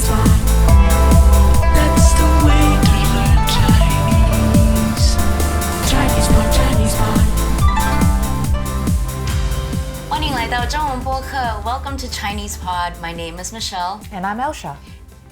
pod. That's the way to learn Chinese. Chinese pod, Chinese pod. 欢迎来到中文播客 Welcome to Chinese Pod. My name is Michelle. And I'm Elsha.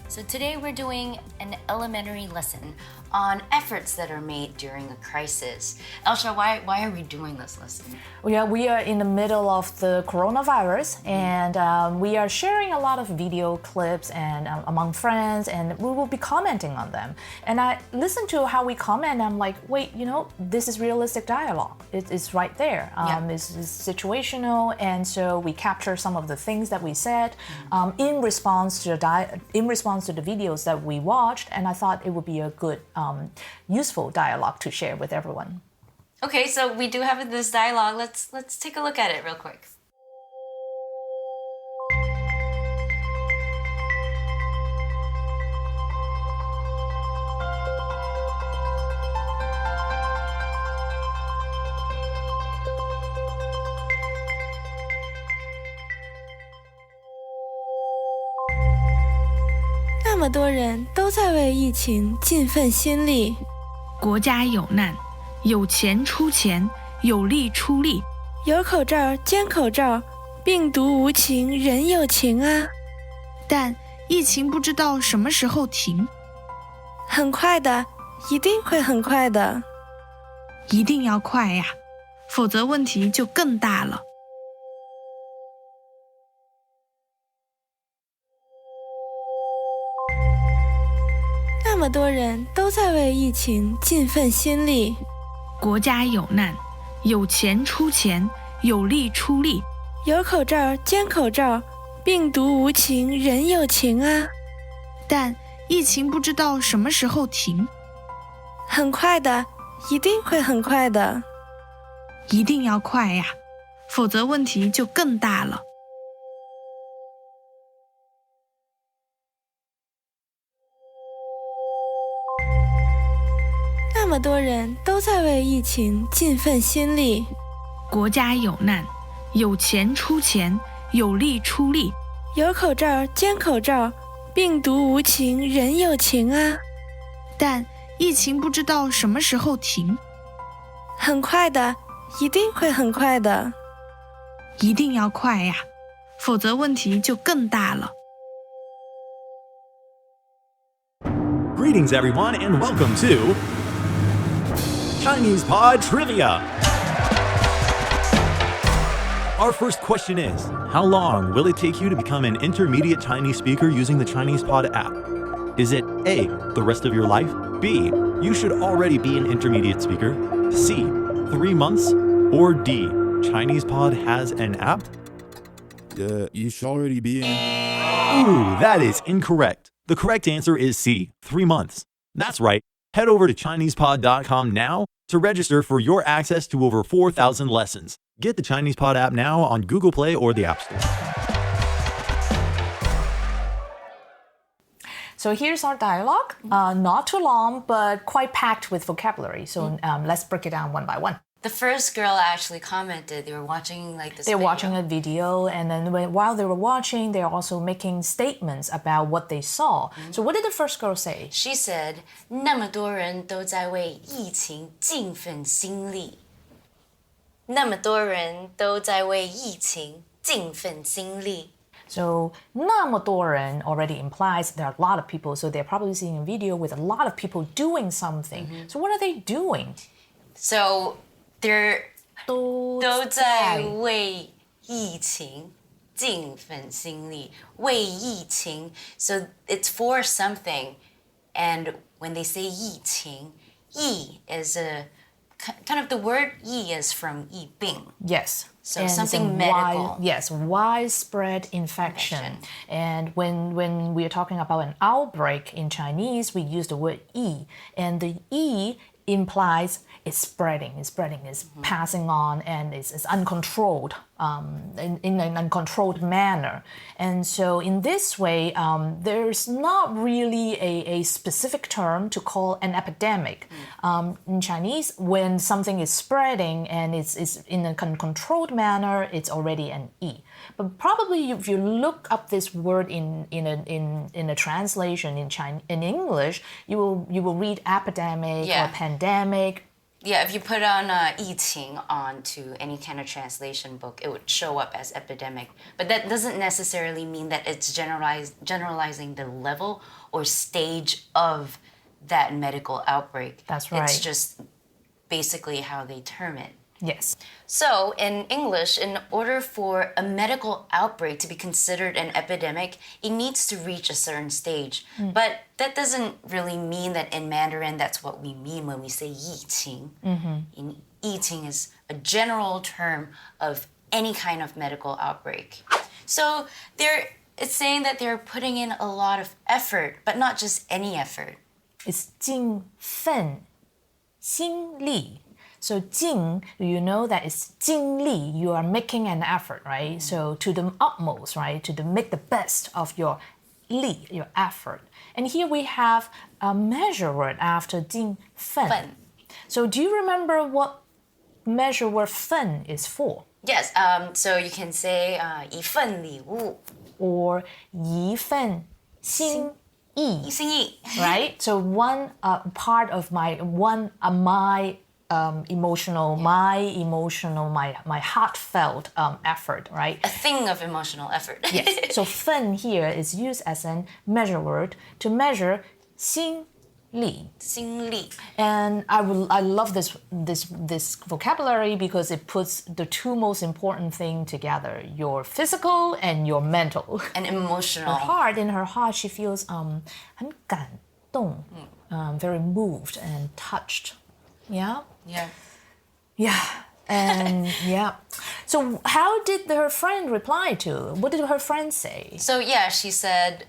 So today we're doing an elementary lesson on efforts that are made during a crisis. Elsha, why are we doing this lesson? We are in the middle of the coronavirus, and we are sharing a lot of video clips and among friends, and we will be commenting on them. And I listened to how we comment, and I'm like, wait, this is realistic dialogue. It's right there. It's situational, and so we capture some of the things that we said in response to the videos that we watched, and I thought it would be a good, useful dialogue to share with everyone. Okay, so we do have this dialogue. Let's take a look at it real quick. 那么多人都在为疫情尽份心力，国家有难，有钱出钱，有力出力。有口罩兼口罩，病毒无情人有情啊！但疫情不知道什么时候停，很快的，一定会很快的，一定要快呀，否则问题就更大了。那么多人都在为疫情尽份心力，国家有难，有钱出钱，有力出力。有口罩兼口罩，病毒无情人有情啊！但疫情不知道什么时候停，很快的，一定会很快的，一定要快呀，否则问题就更大了。那么多人都在为疫情尽份心力，国家有难，有钱出钱，有力出力。有口罩兼口罩，病毒无情人有情啊！但疫情不知道什么时候停，很快的，一定会很快的，一定要快呀，否则问题就更大了。Greetings, everyone, and welcome to Chinese Pod Trivia. Our first question is, how long will it take you to become an intermediate Chinese speaker using the Chinese Pod app? Is it A, the rest of your life? B, you should already be an intermediate speaker? C, 3 months? Or D, Chinese Pod has an app? You should already be in. Ooh, that is incorrect. The correct answer is C, 3 months. That's right. Head over to ChinesePod.com now to register for your access to over 4,000 lessons. Get the Chinese Pod app now on Google Play or the App Store. So here's our dialogue. Not too long, but quite packed with vocabulary. So let's break it down one by one. The first girl actually commented they were watching this They're video. watching a video, and then while they were watching, they're also making statements about what they saw. So what did the first girl say? She said, 那么多人都在为疫情尽份心力。那么多人都在为疫情尽份心力。 So 那么多人 already implies there are a lot of people, so they're probably seeing a video with a lot of people doing something. So what are they doing? So they're 都在为疫情尽份心力。为疫情 so it's for something. And when they say 疫情, 疫 is a kind of the word 疫 is from 疫病. Yes. So and something medical. Widespread infection. And when we are talking about an outbreak in Chinese, we use the word 疫, and the 疫 implies it's spreading, it's passing on, and it's uncontrolled. in an uncontrolled manner. And so in this way, there's not really a specific term to call an epidemic. In Chinese, when something is spreading and it's in a controlled manner, it's already an E. But probably if you look up this word in a translation in English, you will read epidemic or pandemic. Yeah, if you put on 疫情onto any kind of translation book, it would show up as epidemic. But that doesn't necessarily mean that it's generalizing the level or stage of that medical outbreak. That's right. It's just basically how they term it. Yes. So, in English, in order for a medical outbreak to be considered an epidemic, it needs to reach a certain stage. But that doesn't really mean that in Mandarin that's what we mean when we say 疫情. In 疫情 is a general term of any kind of medical outbreak. So, it's saying that they're putting in a lot of effort, but not just any effort. It's 尽份心力. So 尽, you know that it's 尽力. You are making an effort, right? So to the utmost, right? To make the best of your 力, your effort. And here we have a measure word after 尽份. 份. So do you remember what measure word 份 is for? Yes, so you can say 一份礼物. Or 一份心意. 心意. Right? So one part of my emotional, my heartfelt effort, right? A thing of emotional effort. Yes. So 份 here is used as a measure word to measure 心力. 心力. And I love this vocabulary because it puts the two most important things together: your physical and your mental. And emotional. In her heart, she feels 很感动, very moved and touched. Yeah. Yeah. Yeah. And yeah. So how did her friend reply to? What did her friend say? So yeah, she said,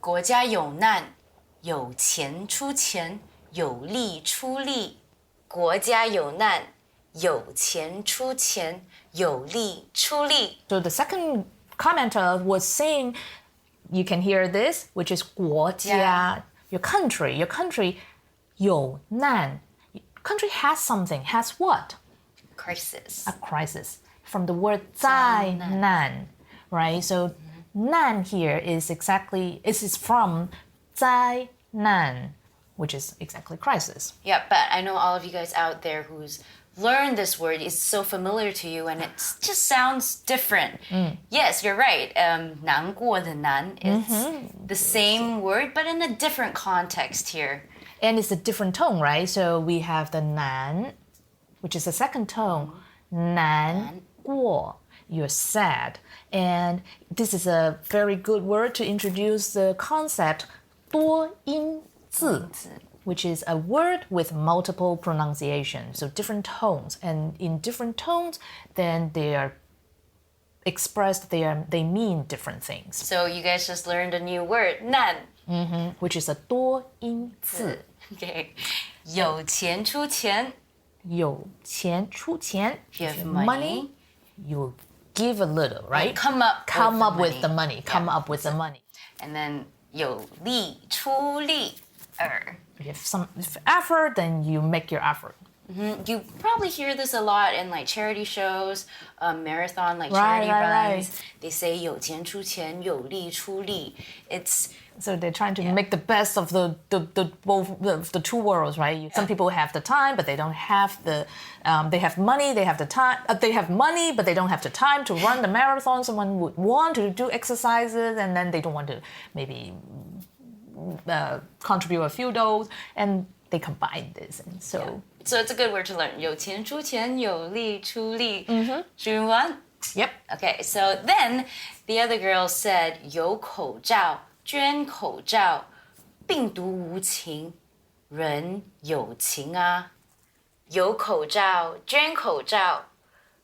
国家有难，有钱出钱，有力出力。国家有难，有钱出钱，有力出力。 So the second commenter was saying, you can hear this, which is 国家, your country, 有难. Country has something. Has what? Crisis. A crisis. From the word 灾难, right? So 难 here is from 灾难, which is exactly crisis. Yeah, but I know all of you guys out there who's learned this word is so familiar to you and it just sounds different. Yes, you're right. 难过的难, it's the same word, but in a different context here. And it's a different tone, right? So we have the 难, which is the second tone. 难过, you're sad. And this is a very good word to introduce the concept 多音字, which is a word with multiple pronunciations, so different tones. And in different tones, then they are expressed, they mean different things. So you guys just learned a new word, 难. Which is a 多音字. Okay. 有钱出钱. 有钱出钱. If you have money, you give a little, right? Come up with the money. Come up with the money. And then 有力出力. If you have some effort, then you make your effort. You probably hear this a lot in like charity shows, marathon like charity runs. Right. They say 有钱出钱，有力出力. It's So they're trying to make the best of the two worlds, right? Some people have the time, but they don't have they have money, they have the time. They have money, but they don't have the time to run the marathon. Someone would want to do exercises, and then they don't want to maybe contribute a few dollars, and they combine this, and so. So it's a good word to learn. 有钱出钱，有力出力. Should we move on? Yep. Okay, so then the other girl said, 有口罩，捐口罩，病毒无情，人有情啊。有口罩，捐口罩，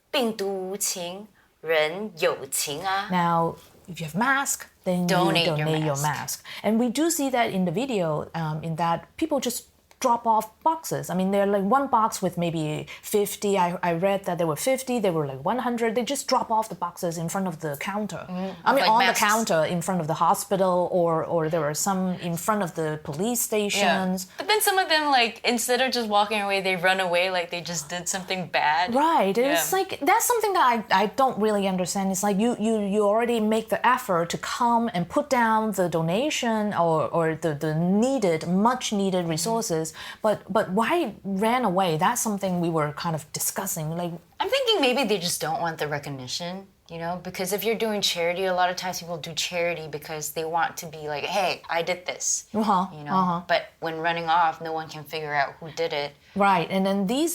病毒无情，人有情啊。 Now, if you have mask, then Donate you your donate your mask. mask. And we do see that in the video, in that people just drop off boxes. I mean, they're like one box with maybe 50. I read that there were 50. They were like 100. They just drop off the boxes in front of the counter. I mean, like on masks. the counter in front of the hospital, or there were some in front of the police stations. But then some of them, like, instead of just walking away, they run away like they just did something bad. Right. It's like that's something that I don't really understand. It's like you already make the effort to come and put down the donation or the needed, much needed resources, but why ran away? That's something we were kind of discussing. Like, I'm thinking maybe they just don't want the recognition, you know? Because if you're doing charity, a lot of times people do charity because they want to be like, hey, I did this, you know? But when running off, no one can figure out who did it. Right, and then these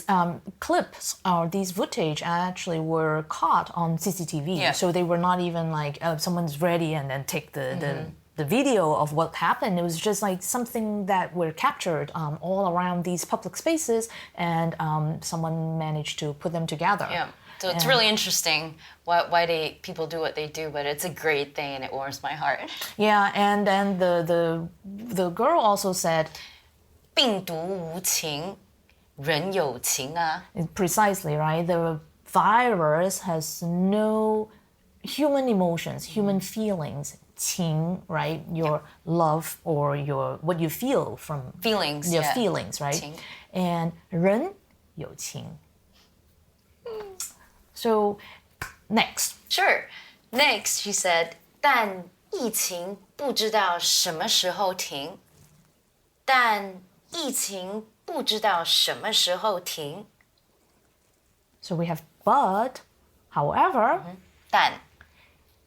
clips or these footage actually were caught on CCTV, so they were not even like someone's ready and then take the video of what happened. It was just like something that were captured all around these public spaces, and someone managed to put them together. Yeah. So it's really interesting why people do what they do, but it's a great thing and it warms my heart. Yeah, and then the girl also said, 病毒无情，人有情啊。 precisely, right? The virus has no human emotions, human feelings. 情, right? Your love or your what you feel from Feelings, your yeah. feelings, right? 情. And 人有情. So next. Sure. Next, she said, 但疫情不知道什么时候停。但疫情不知道什么时候停。 So we have but, however, 但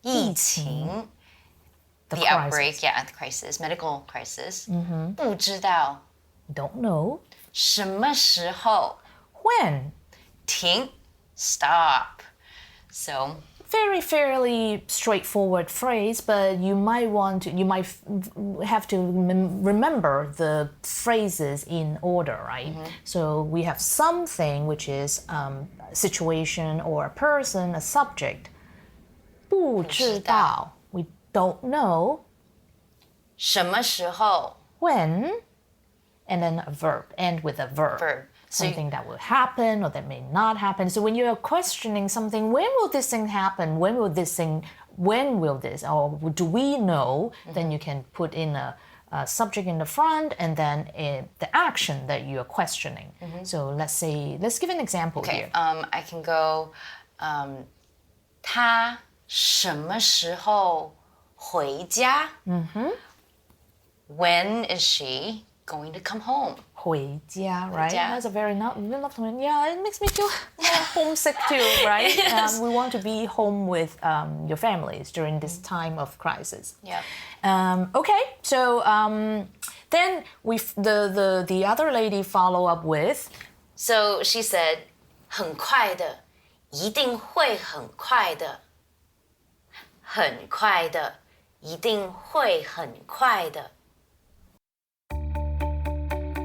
疫情 the the outbreak, yeah, the crisis, medical crisis. 不知道 don't know 什么时候 when. 停 stop. So Fairly straightforward phrase, but you might have to remember the phrases in order, right? So we have something which is a situation or a person, a subject. 不知道 we don't know. 什么时候 When, and then a verb, end with a verb. verb. So Something that will happen or that may not happen. So when you're questioning something, when will this thing happen? When will this, or do we know? Then you can put in a subject in the front and then the action that you're questioning. So let's give an example okay, here. I can go, 他什么时候回家? When is she going to come home? 回家, right? 回家. That's a very yeah, it makes me feel homesick too, right? We want to be home with your families during this time of crisis. Yeah. Okay, so then the other lady follow up with, So she said, 很快的，一定会很快的。很快的，一定会很快的。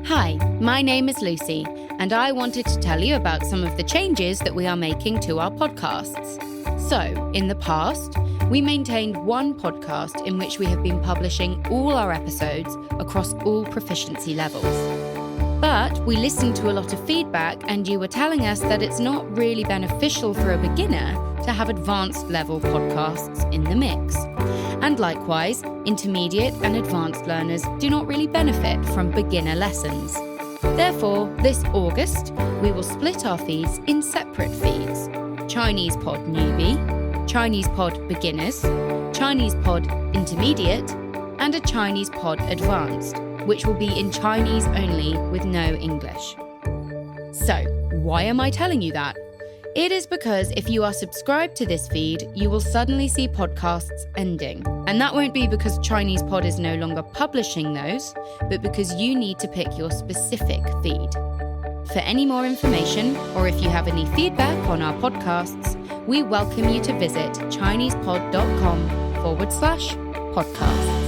Hi, my name is Lucy, and I wanted to tell you about some of the changes that we are making to our podcasts. So, in the past, we maintained one podcast in which we have been publishing all our episodes across all proficiency levels. But we listened to a lot of feedback, and you were telling us that it's not really beneficial for a beginner to have advanced level podcasts in the mix. And likewise, intermediate and advanced learners do not really benefit from beginner lessons. Therefore, this August, we will split our feeds in separate feeds: Chinese Pod Newbie, Chinese Pod Beginners, Chinese Pod Intermediate, and a Chinese Pod Advanced, which will be in Chinese only with no English. So, why am I telling you that? It is because if you are subscribed to this feed, you will suddenly see podcasts ending. And that won't be because Chinese Pod is no longer publishing those, but because you need to pick your specific feed. For any more information, or if you have any feedback on our podcasts, we welcome you to visit ChinesePod.com/podcasts.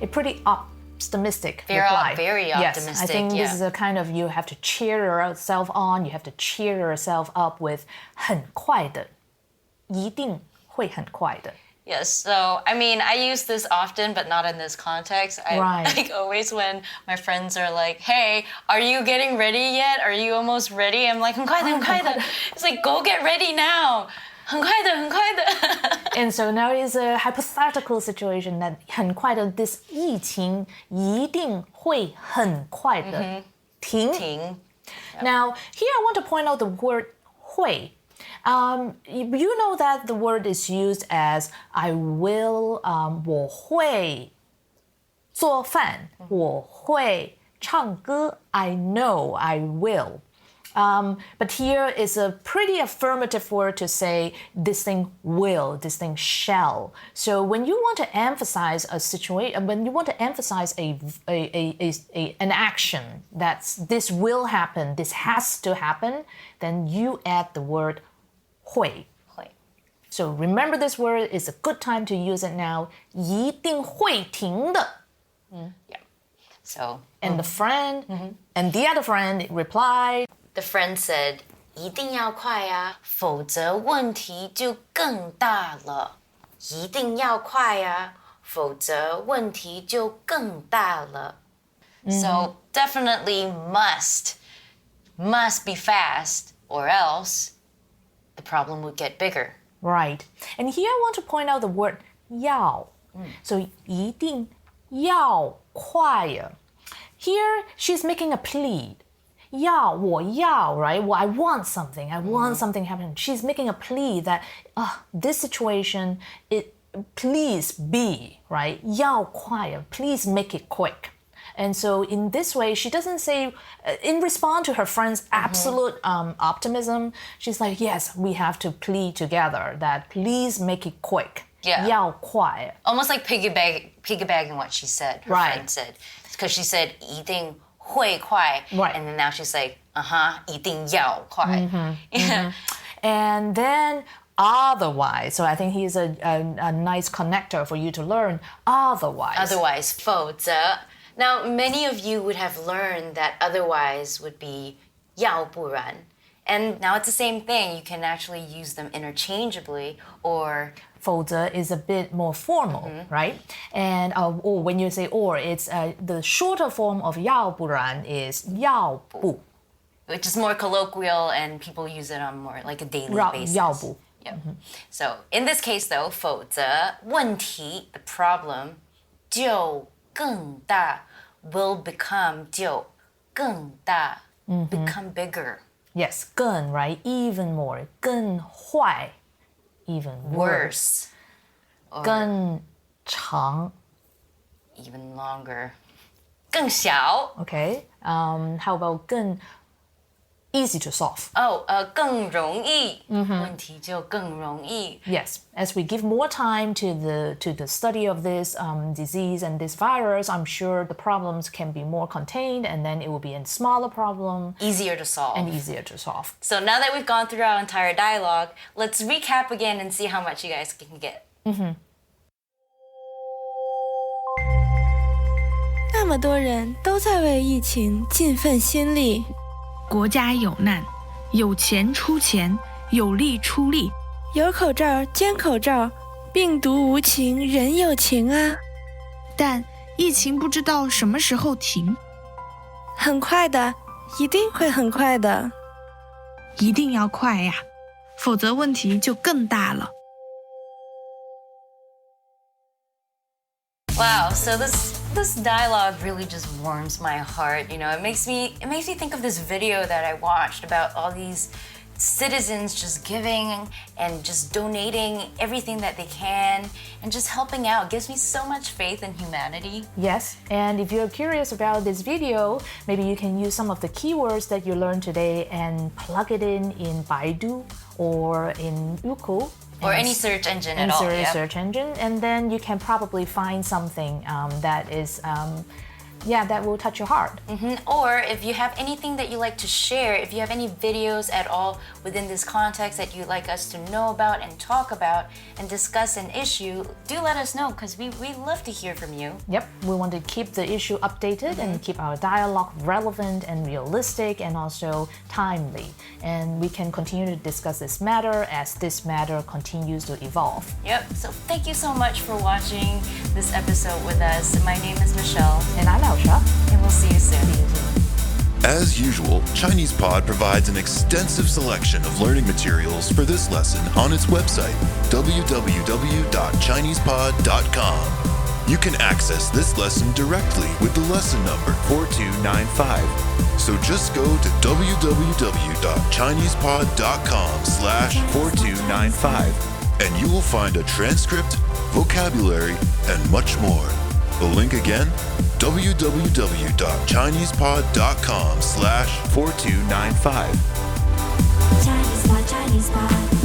a pretty optimistic Very reply. very Yes, I optimistic, think this yeah. is a kind of, you have to cheer yourself on, you have to cheer yourself up with 很快的，一定会很快的。Yes, so I mean, I use this often, but not in this context. Right. Like always when my friends are like, "Hey, are you getting ready yet? Are you almost ready?" I'm like, 很快的, 很快的. It's like, go get ready now. 很快的, 很快的. And so now is a hypothetical situation that 很快的 this 疫情一定会很快的停。停. Now, here I want to point out the word 会. You know that the word is used as I will, 我会做饭，我会唱歌 I know, I will. But here is a pretty affirmative word to say this thing will, this thing shall. So when you want to emphasize a situation, when you want to emphasize an action that's this will happen, this has to happen, then you add the word 会. So remember this word, it's a good time to use it now. 一定会停的. Yeah. So, and the friend and the other friend replied, the friend said, 一定要快啊，否则问题就更大了。一定要快啊，否则问题就更大了。So definitely must be fast, or else the problem would get bigger. Right. And here I want to point out the word 要. So 一定要快啊. Here she's making a plea. 要我要 right? Well, I want something. I want something happen. She's making a plea that this situation, please be, right? 要快啊, please make it quick. And so in this way, she doesn't say, in response to her friend's absolute optimism, she's like, yes, we have to plead together that please make it quick. Yeah. 要快. Almost like piggybacking what she said, her friend said. Because she said, 一定会快. Right. And then now she's like, 一定要快. Yeah. And then otherwise, so I think he's a nice connector for you to learn. Otherwise, 否则. Now, many of you would have learned that otherwise would be 要不然. And now it's the same thing. You can actually use them interchangeably, or 否则 is a bit more formal, right? And or when you say or, it's the shorter form of 要不然 is 要不, which is more colloquial and people use it on more like a daily basis. 要不. Yep. So in this case though, 否则问题, the problem, 就更大, will become 就更大, become bigger. Yes, 更, right? Even more. 更坏, even worse. 更长, even longer. 更小. Okay. How about 更 easy to solve? 更容易. 问题就更容易. Yes. As we give more time to the study of this disease and this virus, I'm sure the problems can be more contained, and then it will be a smaller problem. Easier to solve. And easier to solve. So now that we've gone through our entire dialogue, let's recap again and see how much you guys can get. 那么多人都在为疫情尽份心力，国家有难，有钱出钱，有力出力。有口罩捐口罩，病毒无情人有情啊！但疫情不知道什么时候停，很快的，一定会很快的，一定要快呀，否则问题就更大了。Wow, so this dialogue really just warms my heart. You know, it makes me think of this video that I watched about all these citizens just giving and just donating everything that they can and just helping out. It gives me so much faith in humanity. Yes, and if you're curious about this video, maybe you can use some of the keywords that you learned today and plug it in Baidu or in Youku. Or any search engine at all. Search engine, and then you can probably find something that is that will touch your heart. Or if you have anything that you like to share, if you have any videos at all within this context that you'd like us to know about and talk about and discuss an issue, do let us know because we love to hear from you. Yep, we want to keep the issue updated and keep our dialogue relevant and realistic and also timely. And we can continue to discuss this matter as this matter continues to evolve. Yep, so thank you so much for watching this episode with us. My name is Michelle. And I'm Elsha. And we'll see you soon. As usual, ChinesePod provides an extensive selection of learning materials for this lesson on its website, www.chinesepod.com. You can access this lesson directly with the lesson number 4295. So just go to www.chinesepod.com/4295 and you will find a transcript, vocabulary, and much more. The link again, www.chinesepod.com/4295. Chinese Pod, Chinese Pod.